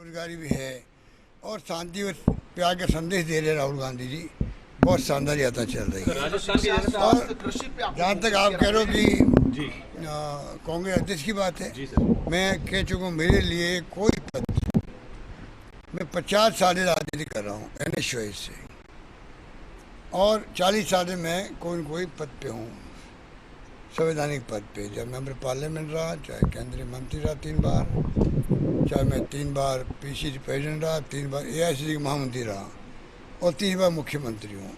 बेरोजगारी भी है और शांति और प्यार का संदेश दे रहे राहुल गांधी जी। बहुत शानदार यात्रा चल रही है। और जहाँ तक आप कह रहे हो कि कांग्रेस अध्यक्ष की बात है, मैं कह चुका हूँ मेरे लिए कोई पद, मैं 50 साल राजनीति कर रहा हूँ NSY से, और 40 साल मैं कोई न कोई पद पे हूँ, संवैधानिक पद पे। जब मेंबर पार्लियामेंट रहा, चाहे केंद्रीय मंत्री रहा 3 बार, चाहे मैं 3 बार PCC प्रेसिडेंट रहा, 3 बार AICC का महामंत्री रहा और 3 बार मुख्यमंत्री हूँ।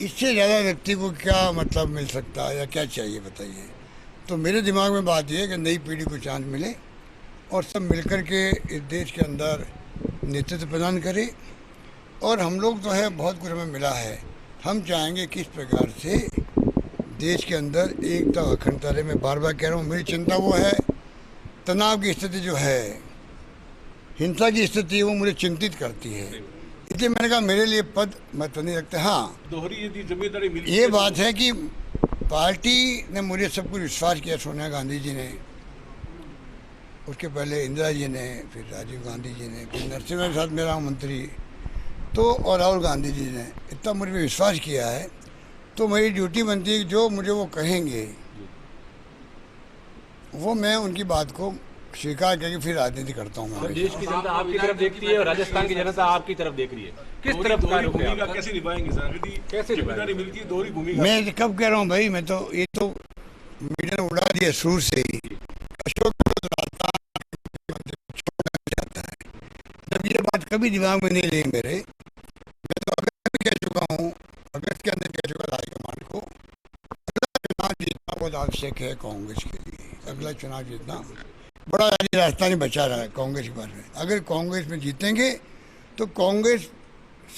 इससे ज़्यादा व्यक्ति को क्या मतलब मिल सकता है या क्या चाहिए बताइए। तो मेरे दिमाग में बात यह है कि नई पीढ़ी को चांस मिले और सब मिलकर के इस देश के अंदर नेतृत्व प्रदान करें। और हम लोग तो है बहुत कुछ हमें मिला है, हम चाहेंगे किस प्रकार से देश के अंदर एकता अखंडता रहे। मैं बार बार कह रहा हूँ, मेरी चिंता वो है, तनाव की स्थिति जो है, हिंसा की स्थिति, वो मुझे चिंतित करती है। इसलिए मैंने कहा मेरे लिए पद महत्व नहीं रखते। हाँ, दोहरी यदि जिम्मेदारी मिली, ये बात है कि पार्टी ने मुझे सब कुछ विश्वास किया, सोनिया गांधी जी ने, उसके पहले इंदिरा जी ने, फिर राजीव गांधी जी ने, फिर नरसिम्हा के साथ मेरा मंत्री, तो और राहुल गांधी जी ने इतना मुझे विश्वास किया है। तो मेरी ड्यूटी बनती है, जो मुझे वो कहेंगे वो मैं उनकी बात को स्वीकार करके फिर राजनीति करता हूँ। देश की जनता आपकी तरफ देखती है और राजस्थान की जनता आपकी तरफ देख रही है, किस तरफ का रुख है? कैसे निभाएंगे सर, यदि कैसे जिम्मेदारी मिलती है दोहरी भूमिका? मैं कब कह रहा हूँ भाई, मैं तो ये तो मीडिया ने उड़ा दिया शुरू से ही। अशोक जाता है, जब ये बात कभी दिमाग में नहीं रही मेरे, मैं तो अगस्त में कह चुका हूँ, अगस्त के अंदर कह चुका हाईकमान को, अगला चुनाव जीतना बहुत आवश्यक है कांग्रेस के लिए। अगला चुनाव जीतना बड़ा रास्ता नहीं बचा रहा है कांग्रेस के बारे में। अगर कांग्रेस में जीतेंगे तो कांग्रेस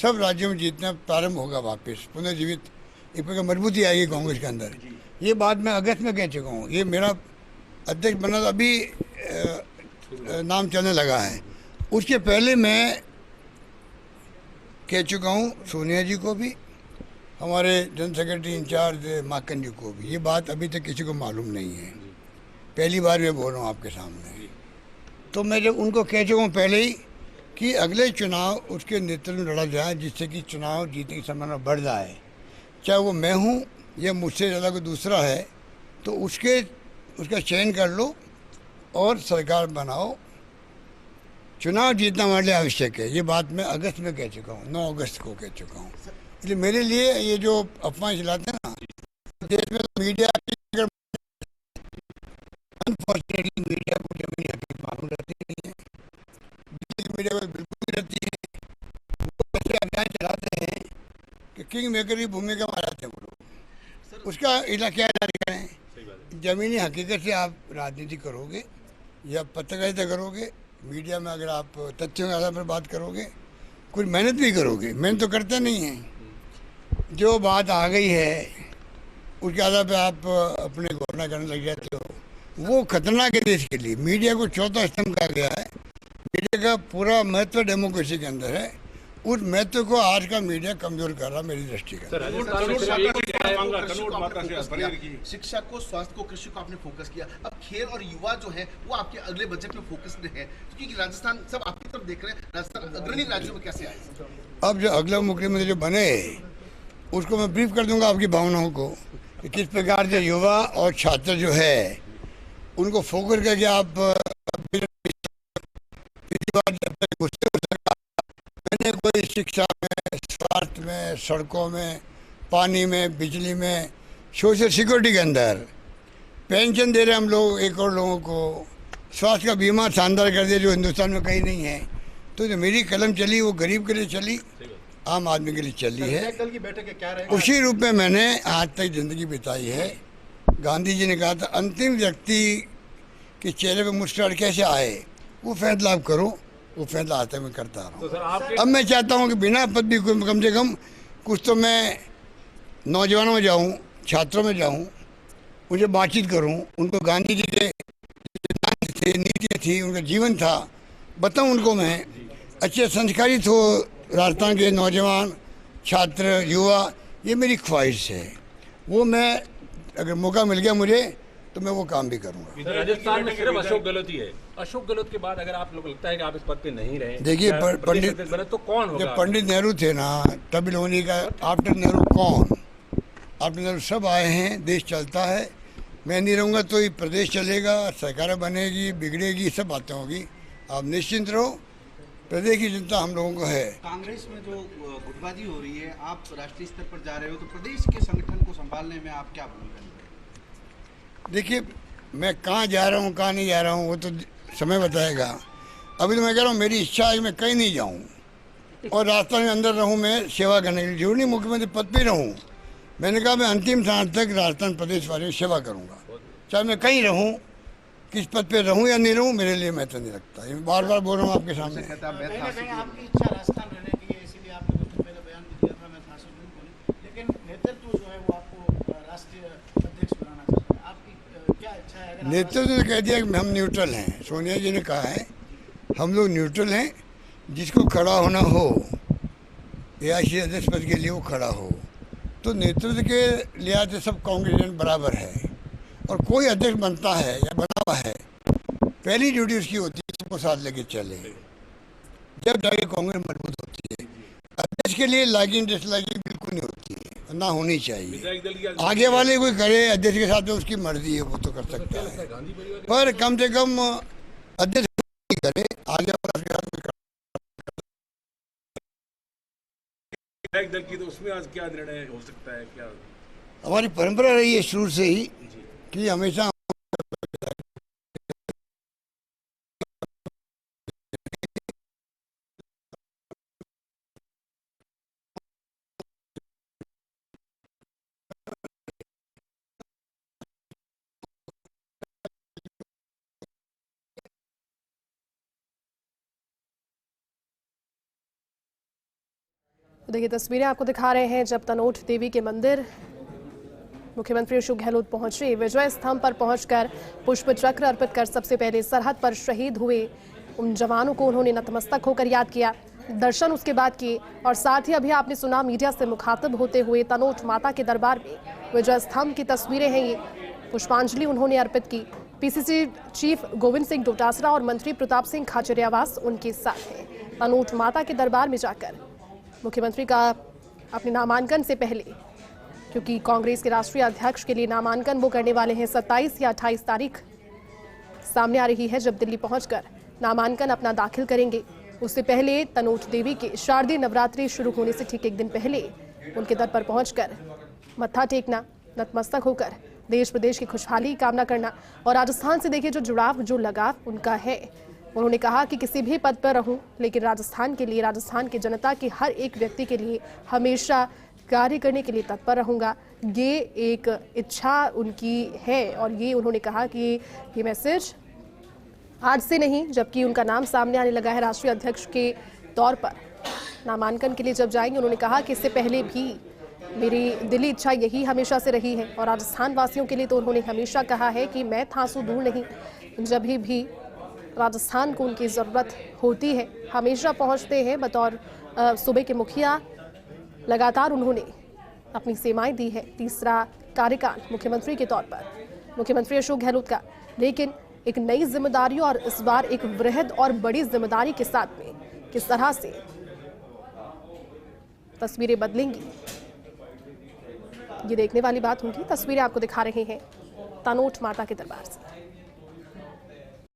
सब राज्यों में जीतना प्रारंभ होगा, वापस पुनर्जीवित एक प्रकार मजबूती आएगी कांग्रेस के अंदर। ये बात मैं अगस्त में कह चुका हूँ। ये मेरा अध्यक्ष बना तो अभी नाम चलने लगा है, उसके पहले मैं कह चुका हूँ सोनिया जी को भी, हमारे जनरल सेक्रेटरी इंचार्ज माकन जी को भी। ये बात अभी तक किसी को मालूम नहीं है, पहली बार मैं बोल रहा हूँ आपके सामने। तो मैं जब उनको कह चुका हूँ पहले ही कि अगले चुनाव उसके नेतृत्व में लड़ा जाए, जिससे कि चुनाव जीतने की संभावना बढ़ जाए, चाहे वो मैं हूँ या मुझसे ज़्यादा कोई दूसरा है, तो उसका चयन कर लो और सरकार बनाओ। चुनाव जीतना हमारे लिए आवश्यक है, ये बात मैं अगस्त में कह चुका हूँ, 9 अगस्त को कह चुका हूँ। इसलिए मेरे लिए ये जो अफवाह चलाते हैं ना देश में, तो मीडिया अनफॉर्चुनेटली मीडिया को जमीनी हकीकत मालूम रहती नहीं है, मीडिया को बिल्कुल नहीं रहती है। वो ऐसे अभियान चलाते हैं कि किंग मेकर की भूमिका में आते हैं वो लोग। उसका क्या इलाज करें? जमीनी हकीकत से आप राजनीति करोगे या पत्रकारिता करोगे, मीडिया में अगर आप तथ्यों के आधार पर बात करोगे, कुछ मेहनत भी करोगे, मेहनत तो करते नहीं हैं। जो बात आ गई है उसके आधार पर आप अपने घोषणा करने लग जाते हो, वो खतरनाक है देश के लिए। मीडिया को चौथा स्तंभ कहा गया है, मीडिया का पूरा महत्व डेमोक्रेसी के अंदर है, उस महत्व को आज का मीडिया कमजोर कर रहा मेरी दृष्टि का। शिक्षा को, स्वास्थ्य को, कृषि को आपने फोकस किया। अब खेल और युवा जो है वो आपके अगले बजट में फोकस में है, क्योंकि राजस्थान सब आपकी तरफ देख रहे हैं। राजस्थान अग्रणी राज्यों में कैसे आए? अब जो अगला मुख्यमंत्री जो बने उसको मैं ब्रीफ कर दूंगा आपकी भावनाओं को, कि किस प्रकार से युवा और छात्र जो है उनको फोकस करके आप मैंने कोई शिक्षा में, स्वास्थ्य में, सड़कों में, पानी में, बिजली में, सोशल सिक्योरिटी के अंदर पेंशन दे रहे हम लोग 1 करोड़ लोगों को, स्वास्थ्य का बीमा शानदार कर दिया जो हिंदुस्तान में कहीं नहीं है। तो जो मेरी कलम चली वो गरीब के लिए चली, आम आदमी के लिए चली है। कल की बैठक है, क्या रहेगा? उसी रूप में मैंने आज तक जिंदगी बिताई है। गांधी जी ने कहा था अंतिम व्यक्ति के चेहरे पे मुस्कुराहट कैसे आए, वो फैसला आप करो। वो फैसला आता मैं करता रहा हूँ। अब मैं चाहता हूँ कि बिना पद भी कम से कम कुछ तो मैं नौजवानों में जाऊँ, छात्रों में जाऊँ, उनसे बातचीत करूँ, उनको गांधी जी के सिद्धांत थे, नीतियाँ थी, उनका जीवन था, बताऊँ उनको मैं। अच्छे संस्कारित हो राजस्थान के नौजवान, छात्र, युवा, ये मेरी ख्वाहिश है। वो मैं अगर मौका मिल गया मुझे तो मैं वो काम भी करूँगा। राजस्थान में सिर्फ अशोक गहलोत ही है, अशोक गहलोत के बाद अगर आप लोग लगता है कि आप इस पद पे नहीं रहे, देखिए, या प्रदेश पंडित अध्यक्ष बने, तो कौन होगा? जब पंडित नेहरू थे ना, तब लोगों का आफ्टर नेहरू कौन, आफ्टर नेहरू सब आए हैं, देश चलता है। मैं नहीं रहूँगा तो ये प्रदेश चलेगा, सरकार बनेगी, बिगड़ेगी, सब बातें होगी। आप निश्चिंत रहो, प्रदेश की चिंता हम लोगों को है। कांग्रेस में जो गुटबाजी हो रही है, आप राष्ट्रीय स्तर पर जा रहे हो, तो प्रदेश के संगठन को संभालने में आप क्या भूमिका निभाएंगे? देखिए, मैं कहाँ जा रहा हूँ, कहाँ नहीं जा रहा हूँ, वो तो समय बताएगा। अभी तो मैं कह रहा हूँ, मेरी इच्छा है कि मैं कहीं नहीं जाऊँ और राजस्थान में अंदर रहूँ, मैं सेवा करने के लिए। जरूर नहीं मुख्यमंत्री पद पे रहूँ। मैंने कहा मैं अंतिम सांस तक राजस्थान प्रदेश वाले की सेवा करूँगा, चाहे मैं कहीं रहूँ, किस पद पे रहूँ या नहीं रहूँ, मेरे लिए महत्व नहीं रखता। ये बार बार बोल रहा हूँ आपके सामने। आपकी इच्छा राजस्थान रहने की है, इसीलिए आपने कुछ दिन पहले बयान भी दिया था, मैं थासू दूर बोली, लेकिन नेतृत्व जो है वो आपको राष्ट्रीय अध्यक्ष बनाना चाहता है। आपकी क्या इच्छा है? अगर नेतृत्व ने कह दिया कि हम न्यूट्रल हैं। सोनिया जी ने कहा है हम लोग न्यूट्रल हैं, जिसको खड़ा होना हो एआईसी अध्यक्ष पद के लिए वो खड़ा हो। तो नेतृत्व के लिहाज से सब कांग्रेस बराबर है, और कोई अध्यक्ष बनता है या बना हुआ है, पहली ड्यूटी उसकी होती है सबको साथ लेके चले, जब जाके कांग्रेस मजबूत होती है। अध्यक्ष के लिए लागिंग डिसलाइकिंग बिल्कुल नहीं होती है, ना होनी चाहिए। आगे वाले कोई करे अध्यक्ष के साथ, तो उसकी मर्जी है, वो तो कर सकता है, पर कम से कम अध्यक्ष करे, आगे वाला उसके साथ कोई विधायक दल की, तो उसमें आज क्या निर्णय हो सकता है? क्या हमारी परंपरा रही है शुरू से ही कि हमेशा देखिए, तस्वीरें आपको दिखा रहे हैं जब तनोट देवी के मंदिर मुख्यमंत्री अशोक गहलोत पहुंचे। विजय स्तंभ पर पहुंचकर पुष्प चक्र अर्पित कर सबसे पहले सरहद पर शहीद हुए उन जवानों को उन्होंने नतमस्तक होकर याद किया, दर्शन उसके बाद किए, और साथ ही अभी आपने सुना मीडिया से मुखातिब होते हुए तनोट माता के दरबार में विजय स्तंभ की तस्वीरें हैं ये, पुष्पांजलि उन्होंने अर्पित की। पीसीसी चीफ गोविंद सिंह डोटासरा और मंत्री प्रताप सिंह खाचरियावास उनके साथ हैं। तनोट माता के दरबार में जाकर मुख्यमंत्री का अपने नामांकन से पहले, क्योंकि कांग्रेस के राष्ट्रीय अध्यक्ष के लिए नामांकन वो करने वाले हैं 27 या 28 तारीख सामने आ रही है, जब दिल्ली पहुंचकर नामांकन अपना दाखिल करेंगे। उससे पहले तनोट देवी के शारदीय नवरात्रि शुरू होने से ठीक एक दिन पहले उनके दर पर पहुंचकर मत्था टेकना, नतमस्तक होकर देश प्रदेश की खुशहाली की कामना करना, और राजस्थान से देखिए जो जुड़ाव, जो लगाव उनका है। उन्होंने कहा कि किसी भी पद पर रहूं, लेकिन राजस्थान के लिए, राजस्थान की जनता के हर एक व्यक्ति के लिए हमेशा कार्य करने के लिए तत्पर रहूंगा। ये एक इच्छा उनकी है, और ये उन्होंने कहा कि ये मैसेज आज से नहीं, जबकि उनका नाम सामने आने लगा है राष्ट्रीय अध्यक्ष के तौर पर नामांकन के लिए जब जाएंगे। उन्होंने कहा कि इससे पहले भी मेरी दिली इच्छा यही हमेशा से रही है, और राजस्थान वासियों के लिए तो उन्होंने हमेशा कहा है कि मैं थांसू दूर नहीं, जब भी राजस्थान को उनकी ज़रूरत होती है हमेशा पहुंचते हैं। बतौर सूबे के मुखिया लगातार उन्होंने अपनी सेवाएं दी है, तीसरा कार्यकाल मुख्यमंत्री के तौर पर मुख्यमंत्री अशोक गहलोत का, लेकिन एक नई जिम्मेदारी और इस बार एक वृहद और बड़ी जिम्मेदारी के साथ में किस तरह से तस्वीरें बदलेंगी, ये देखने वाली बात होगी। तस्वीरें आपको दिखा रहे हैं तनोट माता के दरबार से।